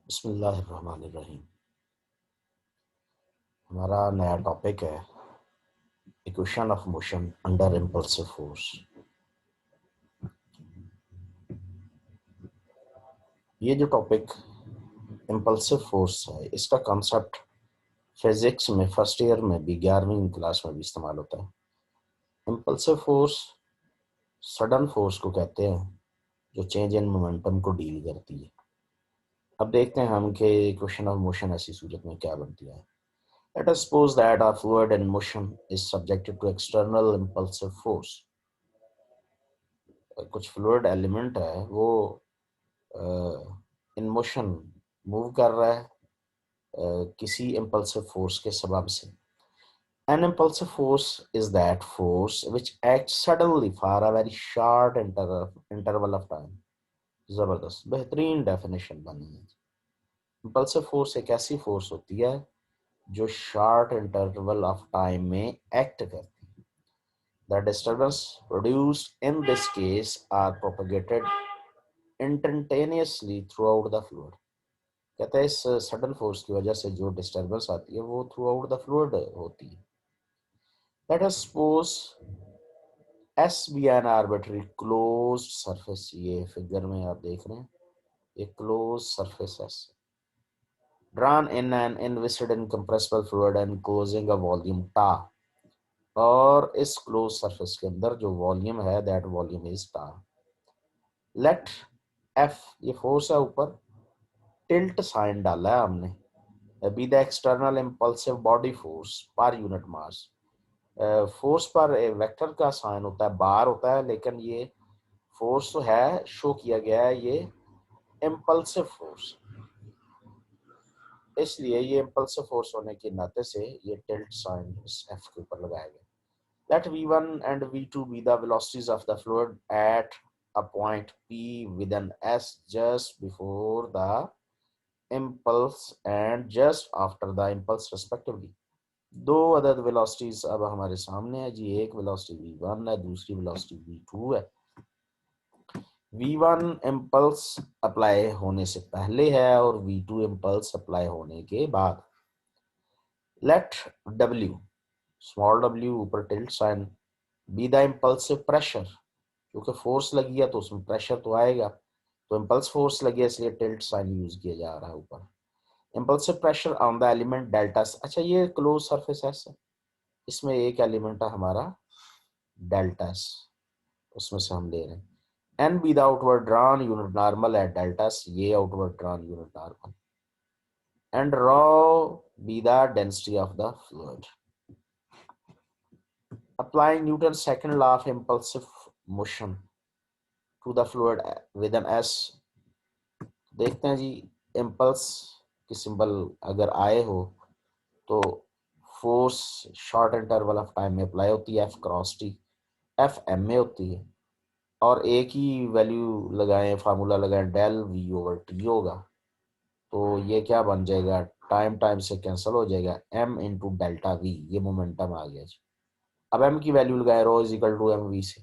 बिस्मिल्लाहिर्रहमानिर्रहीम। हमारा नया टॉपिक है equation of motion under impulsive force. ये जो टॉपिक इम्पल्सिव फोर्स है, इसका कॉन्सेप्ट फिजिक्स में फर्स्ट ईयर में भी 11वीं क्लास में भी इस्तेमाल होता है। इम्पल्सिव फोर्स सडन फोर्स को कहते हैं जो चेंज इन मोमेंटम को डील करती है। अब देखते हैं हम कि इक्वेशन ऑफ मोशन ऐसी सूरत में क्या बनती है। Let us suppose that a fluid in motion is subjected to external impulsive force. कुछ फ्लूइड एलिमेंट है वो इन मोशन मूव कर रहा है किसी इम्पल्सिव फोर्स के सबब से। An impulsive force is that force which acts suddenly for a very short interval of time. जबरदस्त बेहतरीन डेफिनेशन बनी है। इम्पल्सिव फोर्स एक ऐसी फोर्स होती है जो शॉर्ट इंटरवल ऑफ टाइम में एक्ट करती है। The disturbance produced in this case are propagated instantaneously throughout the fluid. कहते हैं इस सडन फोर्स की वजह से जो डिस्टर्बेंस आती है वो थ्रू आउट द फ्लूइड होती है। Let us suppose S be an arbitrary closed surface. ये फिगर में आप देख रहे हैं ये close surface S drawn in an invested incompressible fluid enclosing a volume टा। और इस क्लोज सरफेस के अंदर जो वॉल्यूम है दैट वॉल्यूम इज टा। लेट एफ ये फोर्स है ऊपर, टिल्ट साइन डाला है हमने। Be the external impulsive body force per unit mass. Force पर वेक्टर का साइन होता है, बार होता है, लेकिन ये फोर्स तो है, शो किया गया है ये इम्पल्सिव फोर्स, इसलिए ये इम्पल्सिव फोर्स होने के नाते से ये टिल्ट साइन इस एफ के ऊपर लगाया गया। Let V1 and V2 be the velocities of the fluid at a point P with an S just before the impulse and just after the impulse respectively. दो अदद वेलोसिटीज अब हमारे सामने है जी। एक वेलोसिटी V1 है, दूसरी वेलोसिटी V2 है। V1 इम्पल्स अप्लाई होने से पहले है और V2 इम्पल्स अप्लाई होने के बाद। लेट W स्मॉल w ऊपर tilt sign be the impulsive pressure, क्योंकि फोर्स लगी है तो उसमें प्रेशर तो आएगा, तो इम्पल्स फोर्स लगी है इसलिए टिल्ट साइन यूज किया जा रहा है ऊपर। Impulsive pressure on the element delta. अच्छा ये क्लोज सरफेस है, इसमें एक एलिमेंट है हमारा डेल्टा, उसमें से हम ले रहे हैं। N be the outward drawn unit normal at delta, ये outward drawn unit normal. And rho be the density of the fluid. Applying Newton's second law of impulsive motion to the fluid with an S। देखते हैं जी, impulse की symbol अगर आए हो तो force short interval of time में apply होती है, F cross T, F M में होती है, और एक ही वैल्यू लगाएं, फार्मूला लगाएं, डेल वी ओवर टी होगा, तो ये क्या बन जाएगा, टाइम टाइम से कैंसिल हो जाएगा, एम इंटू डेल्टा वी, ये मोमेंटम आ गया जी। अब एम की वैल्यू लगाएं, rho is equal to m v से,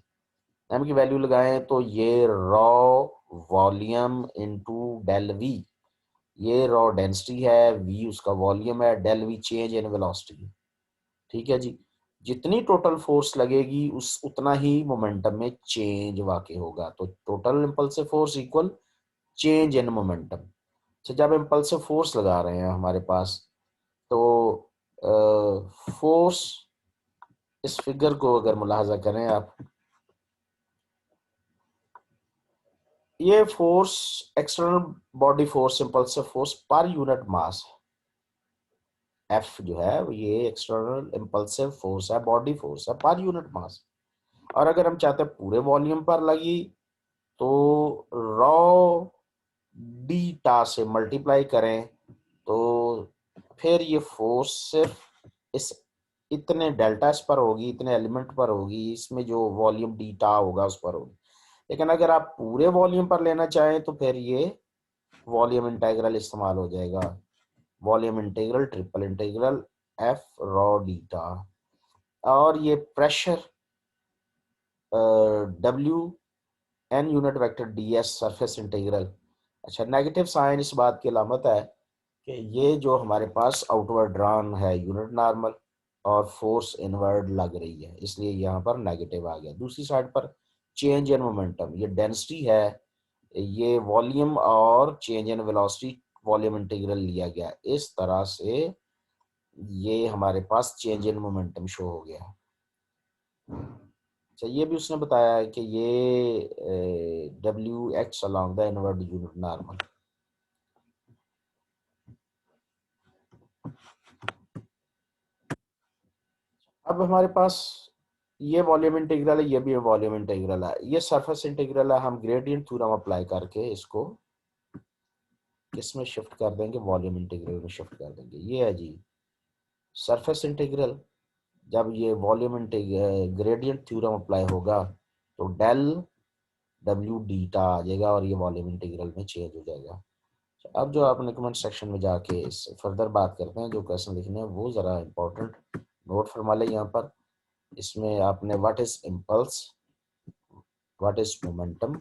एम की वैल्यू लगाएं तो ये rho volume into del v, ये रॉ डेंसिटी है, वी उसका वॉल्यूम है, del v change in velocity. ठीक है जी, जितनी टोटल फोर्स लगेगी उस उतना ही मोमेंटम में चेंज वाकई होगा, तो total impulsive force equal change in momentum. तो जब इंपल्सिव फोर्स लगा रहे हैं हमारे पास, तो फोर्स इस फिगर को अगर मुलाहाजा करें आप, ये force external body force impulsive force per unit mass है। एफ जो है ये एक्सटर्नल इंपल्सिव फोर्स है, बॉडी फोर्स है पर यूनिट मास। और अगर हम चाहते हैं पूरे वॉल्यूम पर लगी तो रॉ डी टा से मल्टीप्लाई करें, तो फिर ये फोर्स सिर्फ इस इतने डेल्टा पर होगी, इतने एलिमेंट पर होगी, इसमें जो वॉल्यूम डी टा होगा उस पर होगी। लेकिन अगर आप पूरे वॉल्यूम पर लेना चाहें तो फिर ये वॉल्यूम इंटीग्रल इस्तेमाल हो जाएगा, volume integral triple integral f rho d tau. और ये प्रेशर डब्ल्यू n unit vector d s surface integral, अच्छा, नेगेटिव साइन इस बात की अलामत है कि ये जो हमारे पास आउटवर्ड ड्रॉन है यूनिट नॉर्मल और फोर्स इनवर्ड लग रही है, इसलिए यहाँ पर नेगेटिव आ गया। दूसरी साइड पर चेंज इन मोमेंटम, ये डेंसिटी है, ये वॉल्यूम और change in velocity volume integral लिया गया, इस तरह से ये हमारे पास चेंज इन मोमेंटम शो हो गया। अच्छा, ये भी उसने बताया है कि ये W x along the inward unit normal. अब हमारे पास ये वॉल्यूम इंटीग्रल है, ये भी वॉल्यूम इंटीग्रल है, ये सरफेस इंटीग्रल है। हम ग्रेडियंट थ्योरम अप्लाई करके इसको किसमें शिफ्ट कर देंगे, वॉल्यूम इंटीग्रल में शिफ्ट कर देंगे। ये है जी सरफेस इंटीग्रल। जब ये volume integral gradient theorem apply होगा तो डेल डब्ल्यू डीटा आ जाएगा और ये वॉल्यूम इंटीग्रल में चेंज हो जाएगा। अब जो आपने कमेंट सेक्शन में जाके इस फर्दर बात करते हैं, जो क्वेश्चन लिखने हैं वो ज़रा इंपॉर्टेंट नोट फरमा लें यहाँ पर। इसमें आपने what is impulse, what is momentum,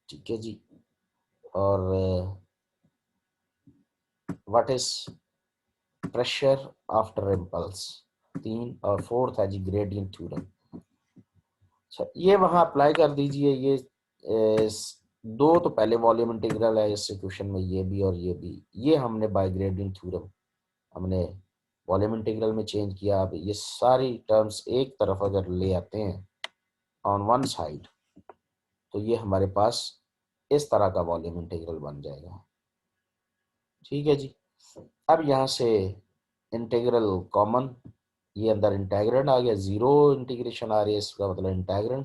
ठीक है जी, और what is pressure after impulse, 3, और 4th है जी ग्रेडियंट थ्योरम। अच्छा, ये वहाँ अप्लाई कर दीजिए। ये दो तो पहले वॉल्यूम इंटीग्रल है इस क्वेश्चन में, ये भी और ये भी, ये हमने बाय ग्रेडियंट थ्योरम हमने वॉल्यूम इंटीग्रल में चेंज किया। अब ये सारी टर्म्स एक तरफ अगर ले आते हैं ऑन वन साइड, तो ये हमारे पास इस तरह का वॉल्यूम इंटीग्रल बन जाएगा, ठीक है जी। अब यहाँ से इंटीग्रल कॉमन, ये अंदर इंटेग्रेंड आ गया, जीरो इंटीग्रेशन आ रही है, इसका मतलब इंटेग्रेंड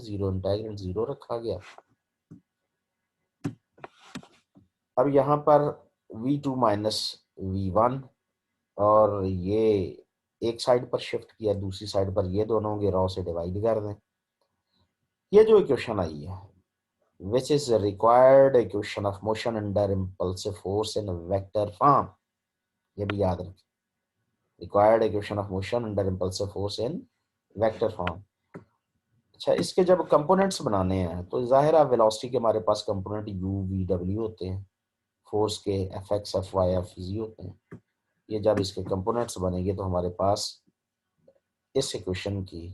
जीरो रखा गया। अब यहाँ पर v2 माइनस v1, और ये एक साइड पर शिफ्ट किया, दूसरी साइड पर ये दोनों होंगे, रॉ से डिवाइड कर दें। ये जो इक्वेशन आई है which is required equation of motion under impulsive force in vector form, ये भी याद रखें, required equation of motion under impulsive force in vector form. अच्छा, इसके जब कंपोनेंट्स बनाने हैं तो जाहिर है वेलोसिटी के हमारे पास कंपोनेंट यू वी डब्ल्यू होते हैं, फोर्स के F X F Y F Z होते हैं। ये जब इसके कंपोनेंट्स बनेंगे तो हमारे पास इस इक्वेशन की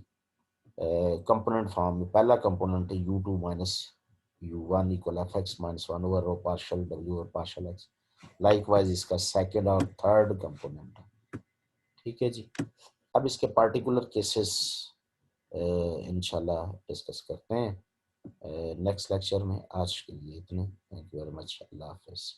कंपोनेंट फॉर्म में पहला कंपोनेंट है U two minus U one equal F X minus one over rho partial W और पार्शल एक्स। लाइकवाइज इसका सेकेंड और थर्ड कंपोनेंट है, ठीक है जी। अब इसके पार्टिकुलर केसेस इंशाल्लाह डिस्कस करते हैं नेक्स्ट लेक्चर में। आज के लिए इतने, थैंक यू वेरी मच, अल्लाह हाफिज़।